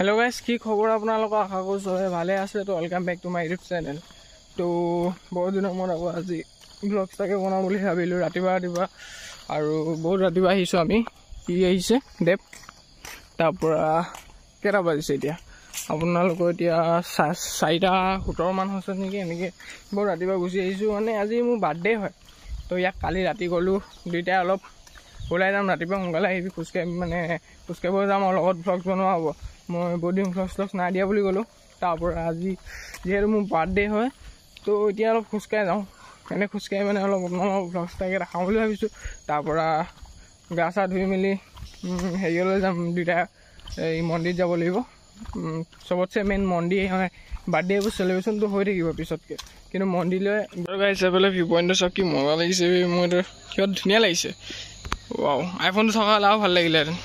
hello guys की खबर আপোনালোক আশা কৰিছো ভালে আছে তো welcome back to my YouTube channel তো বহুত দিনৰ মূৰত আজি ব্লগছ তাকে বনাম বুলি ভাবিলো ৰাতিবা আৰু বহুত ৰাতিবা আহিছো আমি কি আহিছে দেৱ তাৰ পৰা কেটা বাজিছে এতিয়া আপোনালোক এতিয়া 4:17 মান হৈছে নেকি এনেকে বহুত ৰাতিবা গুছি আহিছো মানে আজি মোৰ বাৰ্থডে হয় তো ইয়াক কালি ৰাতি গলো দুইটা অলপ ওলাই যাম ৰাতিবা সোনকালে আহিবি খুচকে যাম আৰু লগত ব্লগ বনোৱা হ'ব মই বডি ফ্লক্স না দিয়া বুলি গলো তাৰ পৰা আজি যেহেতু মোৰ বাৰ্থডে হয় তো এতিয়া অলপ খুচকাই যাওঁ এনে খুচকাই মানে অলপ ব্লগছ তাকে দেখাওঁ বুলি ভাবিছো তাৰ পৰা গা চা ধুই মেলি হেৰিলৈ যাম দুইটা এই মন্দিৰ যাব লাগিব সবতছে মেইন মন্দিৰ হয় বাৰ্থডে সেলিব্ৰেশনটো হৈ থাকিব পিছতকে কিন্তু মন্দিৰলৈ গাইছে পেলে ভিউ পইণ্ট চব কি মজা লাগিছে মোৰ কিবা ধুনীয়া লাগিছে ৱাও আইফোনটো থকা লাভ ভাল লাগিলেহেঁতেন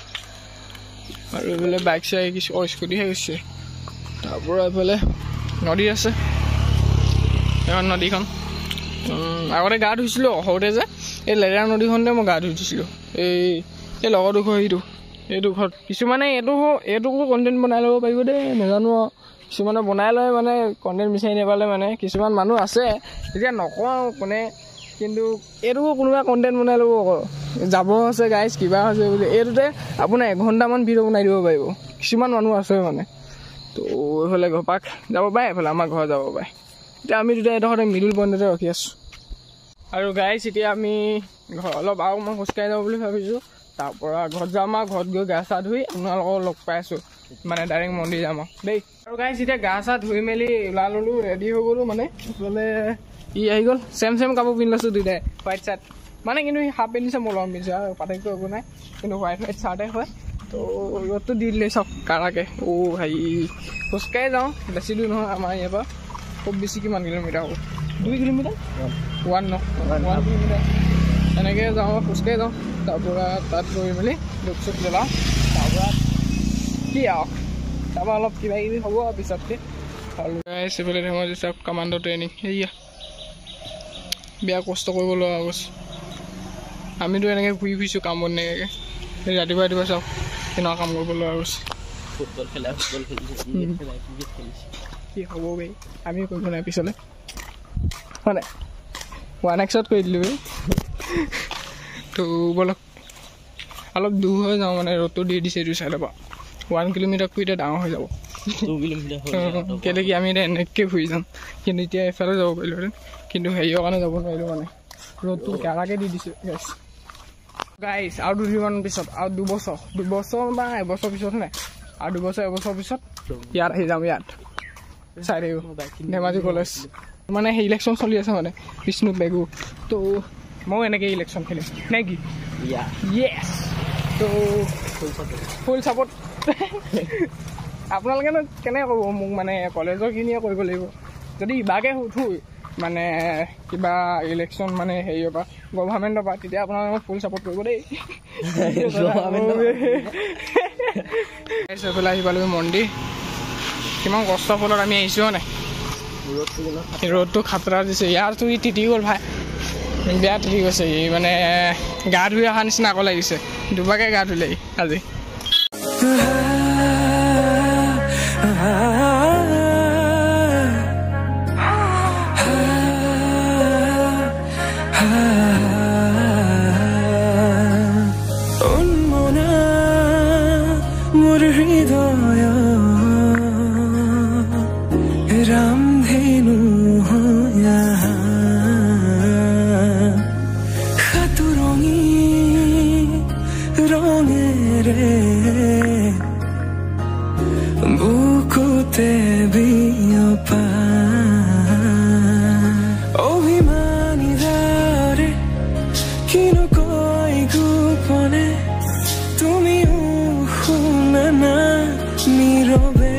আৰু এইফালে বাইক চাই কিছু স্কুটিহে গৈছে তাৰ পৰা এইফালে নদী আছে এখন নদীখন আগতে গা ধুইছিলোঁ সৰুতে যে এই লেতেৰা নদীখনতে মই গা ধুইছিলোঁ এই লগৰ এইটো ঘৰত কিছুমানে এইটোকো কণ্টেণ্ট বনাই ল'ব পাৰিব দেই নাজানো কিছুমানে বনাই লয় মানে কণ্টেণ্ট বিচাৰি নাপালে মানে কিছুমান মানুহ আছে এতিয়া নকওঁ কোনে কিন্তু এইটোকো কোনোবা কণ্টেণ্ট বনাই ল'ব যাব আছে গাইজ কিবা হৈছে বুলি এইটোতে আপোনাৰ 1 ঘণ্টামান ভিডিঅ' বনাই দিব পাৰিব কিছুমান মানুহ আছে মানে তো এইফালে ঘপাক যাব পাৰে এইফালে আমাৰ ঘৰ যাব পাৰে এতিয়া আমি দুটা এডোখৰতে মিডল পইণ্টতে ৰখি আছোঁ আৰু গাইজ এতিয়া আমি অলপ আৰু মই খোজকাঢ়ি যাব বুলি ভাবিছোঁ তাৰ পৰা ঘৰত যাম আৰু ঘৰত গৈ গা চা ধুই আপোনালোকক লগ পাই আছোঁ মানে ডাইৰেক্ট মন্দিৰ যাম দেই আৰু গাইজ এতিয়া গা চা ধুই মেলি ওলাই ল'লোঁ ৰেডি হৈ গ'লোঁ মানে এইফালে ই আহি গ'ল চেম কাপোৰ পিন্ধি লৈছোঁ দুইটাই হোৱাইট চাৰ্ট মানে কিন্তু হাফ পিন্ধিছে মই লং পিন্ধিছোঁ আৰু পাৰ্থক্য একো নাই কিন্তু হোৱাইট চাৰ্টে হয় তো ৰ'দটো দি দিলে চব কাৰাকে হেৰি খোজকাঢ়ি যাওঁ বেছি দূৰ নহয় আমাৰ ইয়াৰ পৰা খুব বেছি কিমান কিলোমিটাৰ হ'ব 2 কিলোমিটাৰ 1 কিলোমিটাৰ এনেকৈ যাওঁ খোজকাঢ়ি যাওঁ তাৰ পৰা তাত গৈ মেলি ধূপ চুপ জ্বলাওঁ তাৰ পৰা কি আৰু তাৰপৰা অলপ কিবা কিবি হ'ব আৰু পিছতকৈ আৰু এইফালে ধেমাজি চব কামাণ্ডো ট্ৰেইনিং সেয়া বেয়া কষ্ট কৰিব লগা গৈছে আমিতো এনেকৈ ঘূৰি ফুৰিছোঁ কাম বন এনেকৈ ৰাতিপুৱা চাওক কেনেকুৱা কাম কৰিব লগা গৈছে ফুটবল খেলিছে কি হ'ব বে আমি কৰিব নাই পিছলৈ হয় নাই 1x কৰি দিলোঁ বে তো বলক অলপ দূৰ হৈ যাওঁ মানে ৰ'দটো দি দিছে এইটো চাইডৰ পৰা 1 কিলোমিটাৰ ফুৰিতে ডাঙৰ হৈ যাব 2 কিলোমিটাৰ কেলৈ কি আমি এতিয়া এনেকৈ ফুৰি যাম কিন্তু এতিয়া এফালে যাব পাৰিলোহেঁতেন কিন্তু হেৰিয়ৰ কাৰণে যাব নোৱাৰিলোঁ মানে ৰ'দটো কেৰাকে দি দিছে গাইজ আৰু 2 দিনমান পিছত আৰু 2 বছৰ বা এবছৰ পিছত নাই আৰু 2 বছৰ এবছৰ পিছত ইয়াত আহি যাম ইয়াত চাই থাকিব ধেমাজি কলেজ মানে সেই ইলেকশ্যন চলি আছে মানে বিষ্ণু বেগু তো ময়ো এনেকৈ ইলেকশ্যন খেলিম নে কি য়েছ তো ফুল ছাপোৰ্ট আপোনালোকেনো কেনেকৈ ক'ব মোক মানে কলেজৰখিনিয়ে কৰিব লাগিব যদি ইবাকে সুধো মানে কিবা ইলেকশ্যন মানে হেৰিৰ পৰা গভৰ্ণমেণ্টৰ পৰা তেতিয়া আপোনালোকে মোক ফুল ছাপোৰ্ট কৰিব দেই এইফালে আহি পালোঁ মন্দিৰ কিমান কষ্টৰ ফলত আমি আহিছোঁ নাই ৰ'দটো খাতৰা দিছে ইয়াৰতো ই তিতি গ'ল ভাই বেয়া তিতি গৈছে ই মানে গা ধুই অহা নিচিনা আকৌ লাগিছে দুবাৰকৈ গা ধুলে আজি বুকুতে বিয়পা অভিমানী দৰে কিনো কৈ গোপনে তুমিও শুনা না নীৰৱে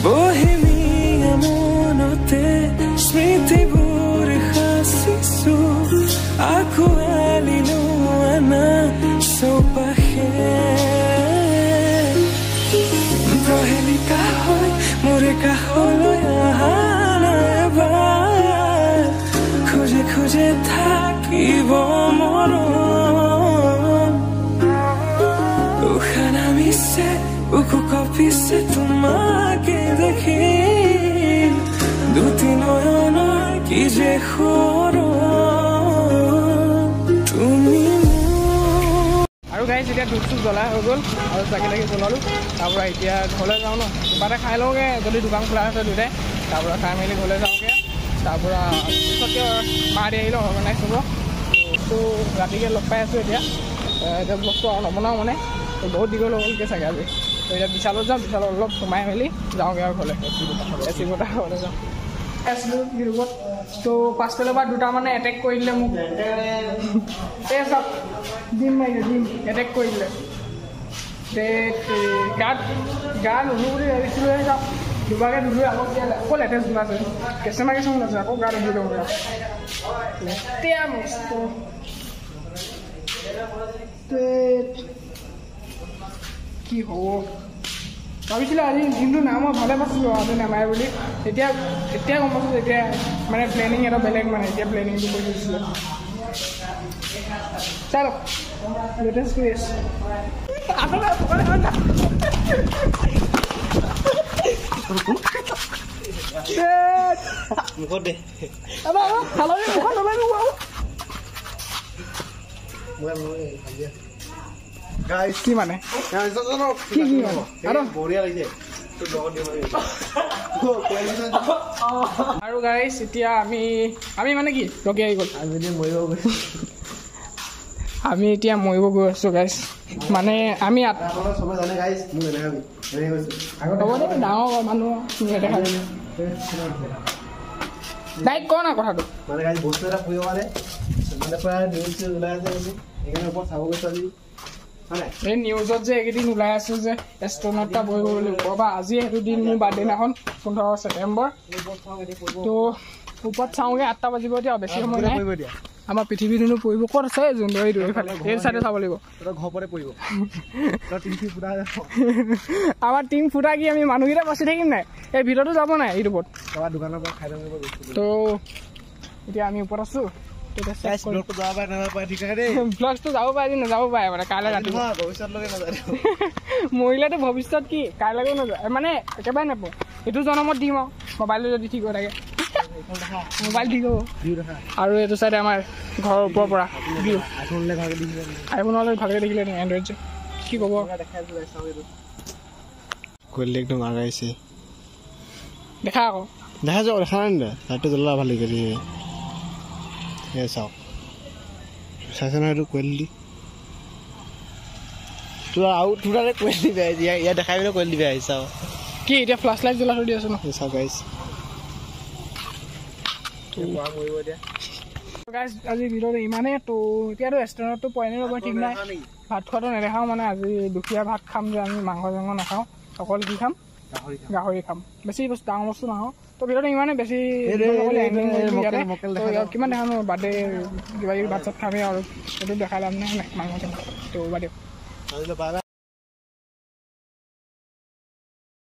বহেমিয়া মনতে স্মৃতিবোৰ সাঁচিছো আঁকোৱালি লোৱা না চৌপাশে প্ৰহেলিকা হৈ মোৰে কাষলৈ অহা নাইবাৰ খোজে থাকিব মৰম উশাহ নামিছে বুকু কপিছে তোমাকে দেখি দুটি নয়নৰ কি যে তুমি আৰু গাইছ এতিয়া ধূপ চুপ জ্বলাই হৈ গ'ল আৰু চাকি তাকি জ্বলালোঁ তাৰপৰা এতিয়া ঘৰলৈ যাওঁ ন কিবা এটা খাই লওঁগৈ যদি দোকান খোলা আছে দুটাই তাৰপৰা খাই মেলি ঘৰলৈ যাওঁগৈ তাৰপৰা পিছতকৈ মাৰি আহিলোঁ অৰ্গেনাইজ হ'ব তো ৰাতিকৈ লগ পাই আছোঁ এতিয়া ব্লগটো আৰু নবনাওঁ মানে বহুত দীঘল হ'লগৈ চাগে আজি তো এতিয়া বিশালত যাওঁ বিশালত অলপ সোমাই মেলি যাওঁগৈ আৰু ঘৰলৈ এচি বতাহ ঘৰলৈ যাওঁ আছিলোঁ গ্ৰুপত তো পাছফালৰ পৰা দুটা মানে এটেক কৰি দিলে মোক এই চাওক ডিম মাৰিলে ডিম এটেক কৰি দিলে গা নুধু বুলি ভাবিছিলোঁ চাওক দুবাৰকৈ ধুলোঁ আকৌ আকৌ লেটেষ্ট ধোৱা আছে কেঁচেমা কেঁচেমা আছে আকৌ গা ধুই ল'ব লেতেৰা মস্ত কি হ'ব ভাবিছিলোঁ আজি দিনটো নাই মই ভালে পাইছিলোঁ আজি নামাৰে বুলি এতিয়া গম পাইছোঁ এতিয়া মানে প্লেনিং এটা বেলেগ মানে এতিয়া প্লেনিংটো কৰি দিছিলে চাই লওক লেটেষ্ট কৰি আছে কি মানে কি বঢ়িয়া লাগিছে আৰু গাইছ এতিয়া আমি মানে কি ৰখি আহি গ'ল আমি এতিয়া মৰিব গৈ আছোঁ গাইছ মানে আমি ডাঙৰ মানুহ নেদেখা ডাইৰেক্ট ক না কথাটো মানে গাইছ বস্তু এটা ফুৰিব পাৰে মানে প্ৰায় নিউজ ওলাই আছে সেইকাৰণে ওপৰত চাব গৈছোঁ আজি এই নিউজত যে এইকেইদিন ওলাই আছে যে এষ্ট্ৰনট এটা বহিব বুলি ক'বা আজি সেইটো দিন মোৰ বাৰ্থডে দিনাখন 15 ছেপ্টেম্বৰ তো ওপৰত চাওঁগৈ 8টা বাজিব এতিয়া বেছি সময় নাই আমাৰ পৃথিৱীটোনো পৰিব ক'ত আছে জোনদৰীটো এইফালে এই চাইডে চাব লাগিব ঘৰতে পৰিব আমাৰ টিম ফুটা কি আমি মানুহকেইটা বাচি থাকিম নাই এই ভিতৰতো যাব নাই ইউটিউবত দোকানৰ পৰা খাই তো এতিয়া আমি ওপৰত আছোঁ ব্লগটো যাব পাৰে নাযাব পাৰে মানে কাইলৈ ৰাতিপুৱা মৰিলেতো ভৱিষ্যত কি কাইলৈও নাযায় মানে একেবাৰে নাপাওঁ এইটো জনমত দিম আৰু মোবাইলটো যদি ঠিক হৈ থাকে মোবাইল ঠিক হ'ব আৰু এইটো চাইডে আমাৰ ঘৰৰ ওপৰৰ পৰা আইফোনলৈ ভালকৈ দেখিলে এণ্ড্ৰইড যে কি ক'ব একদম আগাইছে দেখা আকৌ দেখা যাওক দেখা নাই দে লাইটটো জ্বলা ভালেই কৰি চাওক চাইছে নহয় এইটো কোৱালিটি তোৰ আৰু তোৰ কোৱালিটি বেয়া ইয়াত দেখাই পেলাই কোৱালিটি বেয়া আহিছে আৰু কি এতিয়া ফ্লাছ লাইট জ্বলা থৈ দি আছো ন চাওক গাইছ আজি ভিডিঅ'টো ইমানেই তো এতিয়াতো ৰেষ্টুৰেণ্টতো পইনে ৰ'ব ঠিক নাই ভাত খোৱাটো নেদেখাওঁ মানে আজি দুখীয়া ভাত খাম যে আমি মাংস চাংস নাখাওঁ অকল কি খাম গাহৰি খাম বেছি বস্তু ডাঙৰ বস্তু নাখাওঁ তো ভিডিঅ'টো ইমানেই বেছি কিমান দেখাম বাৰ্থডে কিবা কিবি ভাত চাত খামেই আৰু সেইটো দেখাই লাভ নাই মাংস চাংস তো বাদ দিয়ক